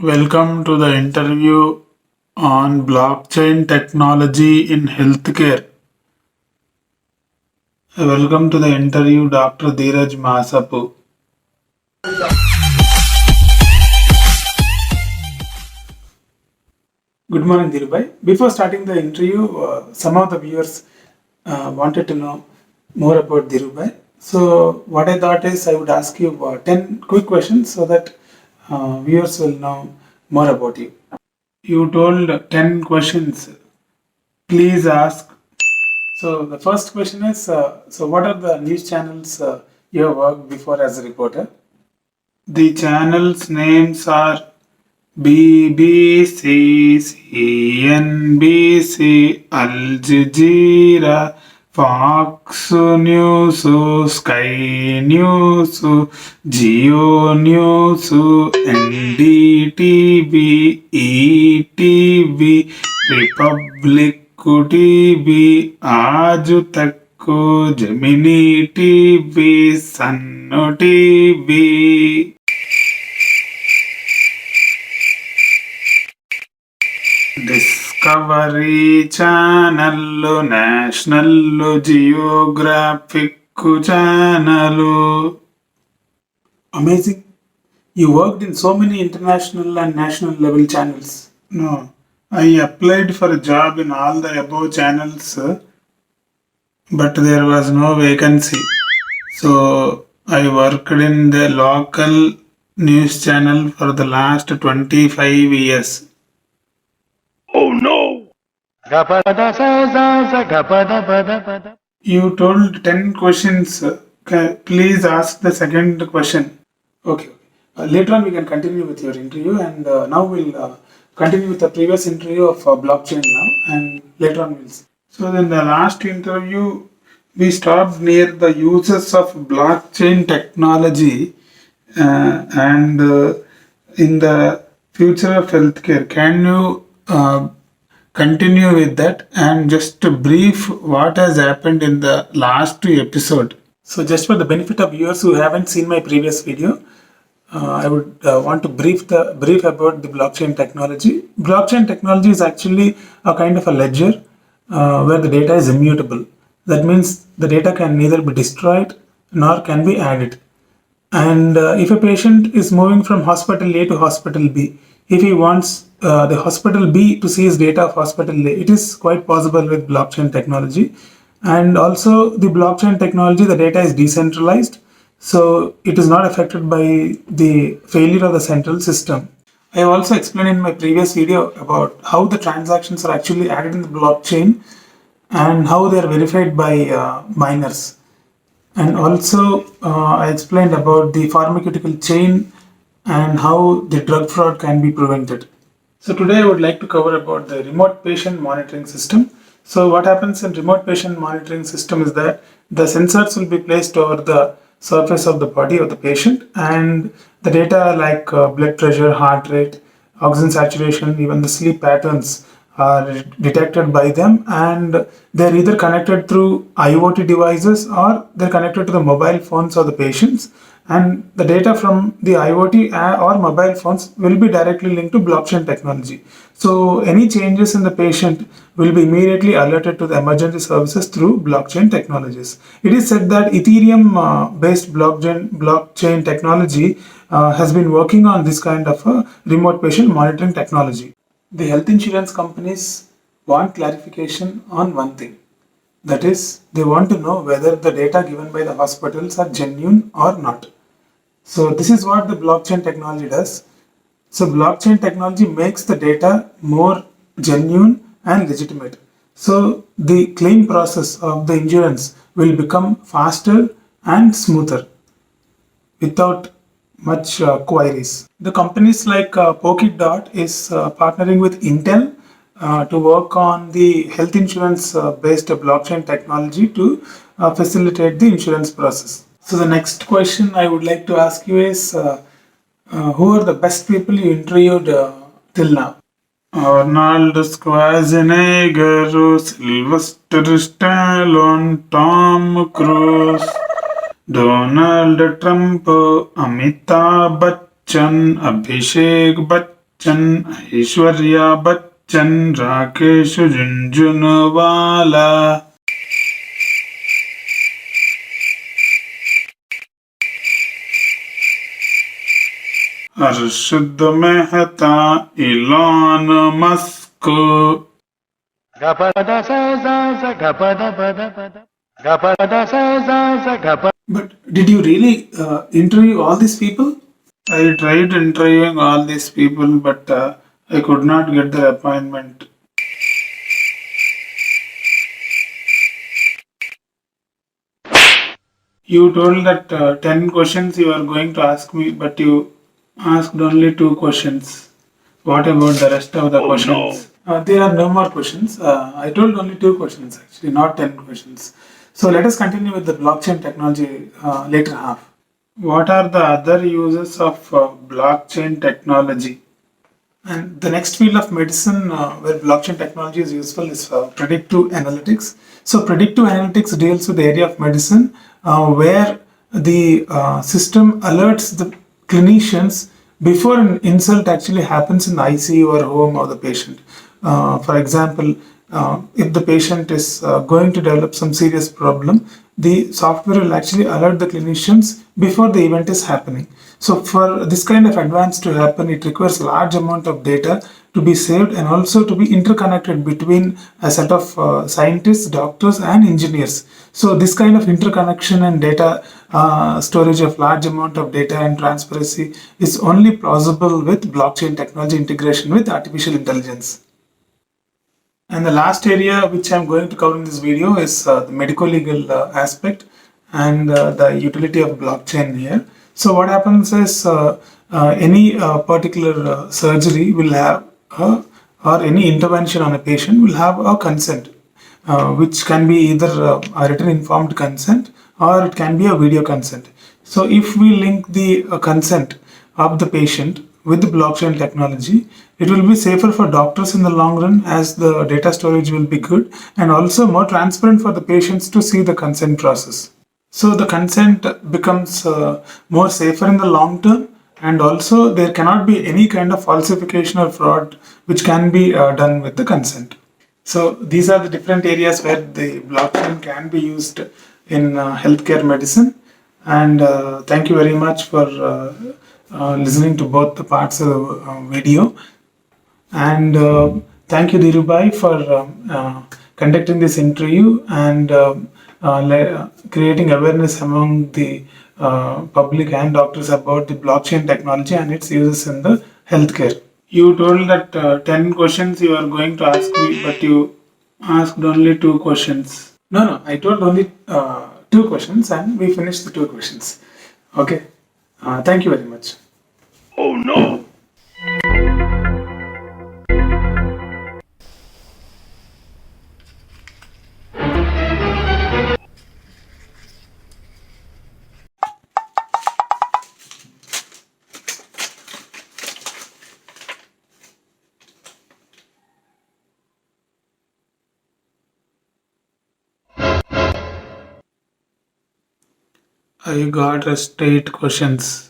Welcome to the interview on blockchain technology in healthcare. Welcome to the interview, Dr. Dheeraj Masapu. Good morning, Dhirubhai. Before starting the interview, some of the viewers wanted to know more about Dhirubhai. So, what I thought is I would ask you 10 quick questions so that viewers will know more about you. You told 10 questions. Please ask. So the first question is, so what are the news channels you have worked before as a reporter? The channels names are BBC, CNBC, Al Jazeera, Fox News, Sky News, Geo News, NDTV, ETV, Republic TV, Aaj Tak, Gemini TV, Sun TV. Discovery channel, national Geographic channel. Amazing. You worked in so many international and national level channels. No, I applied for a job in all the above channels, but there was no vacancy. So I worked in the local news channel for the last 25 years. You told 10 questions. Please ask the second question. Okay. Later on, we can continue with your interview, and now we'll continue with the previous interview of blockchain now, and later on we'll see. So, in the last interview, we stopped near the uses of blockchain technology and in the future of healthcare. Can you continue with that and just to brief what has happened in the last episode? So, just for the benefit of viewers who haven't seen my previous video, I would want to brief about the blockchain technology. Blockchain technology is actually a kind of a ledger where the data is immutable. That means the data can neither be destroyed nor can be added. And if a patient is moving from hospital A to hospital B, if he wants the hospital B to see his data of hospital A, it is quite possible with blockchain technology. And also the blockchain technology, the data is decentralized, so it is not affected by the failure of the central system. I have also explained in my previous video about how the transactions are actually added in the blockchain and how they are verified by miners. And also I explained about the pharmaceutical chain and how the drug fraud can be prevented. So today I would like to cover about the remote patient monitoring system. So what happens in remote patient monitoring system is that the sensors will be placed over the surface of the body of the patient, and the data like blood pressure, heart rate, oxygen saturation, even the sleep patterns are detected by them, and they're either connected through IoT devices or they're connected to the mobile phones of the patients, and the data from the IoT or mobile phones will be directly linked to blockchain technology. So any changes in the patient will be immediately alerted to the emergency services through blockchain technologies. It is said that Ethereum based blockchain technology has been working on this kind of remote patient monitoring technology. The health insurance companies want clarification on one thing. That is, they want to know whether the data given by the hospitals are genuine or not. So this is what the blockchain technology does. So blockchain technology makes the data more genuine and legitimate. So the claim process of the insurance will become faster and smoother without much queries. The companies like Polkadot is partnering with Intel to work on the health insurance based blockchain technology to facilitate the insurance process. So the next question I would like to ask you is, who are the best people you interviewed till now? Arnold Schwarzenegger, Sylvester Stallone, Tom Cruise, Donald Trump, Amitabh Bachchan, Abhishek Bachchan, Bachchan, Aishwarya Bachchan, Rakesh Junjunwala. Arshad Mehta, Elon Musk. Gapada sa za za gapada pada pada gapada sa za za gapada. But did you really interview all these people? I tried interviewing all these people, but I could not get their appointment. You told that 10 questions you are going to ask me, but you asked only 2 questions. What about the rest of the questions? There are no more questions. I told only 2 questions actually, not 10 questions. So let us continue with the blockchain technology later half. What are the other uses of blockchain technology? And the next field of medicine where blockchain technology is useful is predictive analytics. So predictive analytics deals with the area of medicine where the system alerts the clinicians before an insult actually happens in the ICU or home of the patient. For example, if the patient is going to develop some serious problem, the software will actually alert the clinicians before the event is happening. So for this kind of advance to happen, it requires a large amount of data to be saved and also to be interconnected between a set of scientists, doctors, and engineers. So this kind of interconnection and data storage of large amount of data and transparency is only plausible with blockchain technology integration with artificial intelligence. And the last area which I'm going to cover in this video is the medical legal aspect and the utility of blockchain here. So what happens is any particular surgery will have or any intervention on a patient will have a consent, which can be either a written informed consent or it can be a video consent. So if we link the consent of the patient with the blockchain technology, it will be safer for doctors in the long run as the data storage will be good and also more transparent for the patients to see the consent process. So the consent becomes more safer in the long term, and also there cannot be any kind of falsification or fraud which can be done with the consent. So these are the different areas where the blockchain can be used in healthcare medicine. And thank you very much for listening to both the parts of the video. And thank you, Dhirubhai, for conducting this interview and creating awareness among the public and doctors about the blockchain technology and its uses in the healthcare. You told that 10 questions you are going to ask me, but you asked only 2 questions. No, I told only 2 questions and we finished the 2 questions. Okay. Thank you very much. Oh no! I got a straight questions.